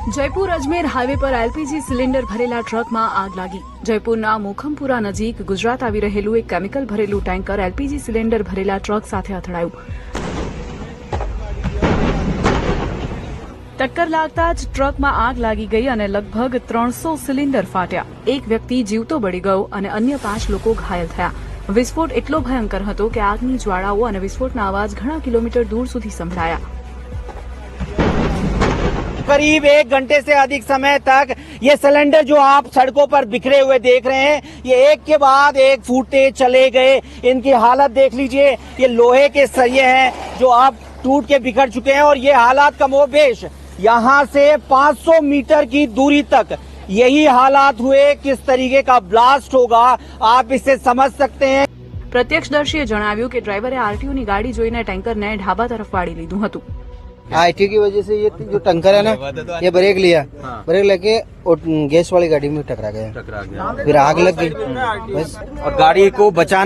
Jaipur Ajmer highway पर LPG cylinder भरेला truck में आग लागी। जयपुरना मोखमपुरा नजीक गुजरात આવી રહેલું એક કેમિકલ ભરેલું ટેન્કર એલપીજી સિલિન્ડર ભરેલા ટ્રક સાથે અથડાયું। टक्कर लागता ज ट्रक में आग लागी गई और लगभग 300 सिलिंडर फाट्या। एक व्यक्ति जीवतो बળી गयो और अन्य 5 लोग घायल थया। विस्फोट एटलो भयंकर हतो के आगनी ज्वाळाओ और विस्फोटना अवाज घणा किलोमीटर दूर सुधी संभळाया। करीब 1 घंटे से अधिक समय तक ये सिलेंडर जो आप सड़कों पर बिखरे हुए देख रहे हैं, ये एक के बाद एक फूटते चले गए। इनकी हालत देख लीजिए, ये लोहे के सरिये हैं जो अब टूट के बिखर चुके हैं और ये हालात कमोबेश यहाँ से 500 मीटर की दूरी तक यही हालात हुए। किस तरीके का ब्लास्ट होगा आप इससे समझ सकते हैं। प्रत्यक्षदर्शीए जणाव्યું કે ડ્રાઈવરે આરટીઓની ગાડી જોઈને ટેન્કરને ઢાબા તરફ વાળી લીધું હતું। आईटी की वजह से ये जो टंकर है ना, ये ब्रेक लिया, ब्रेक लेके गैस वाली गाड़ी में टकरा गया, फिर आग लग गई बस। और गाड़ी को बचाने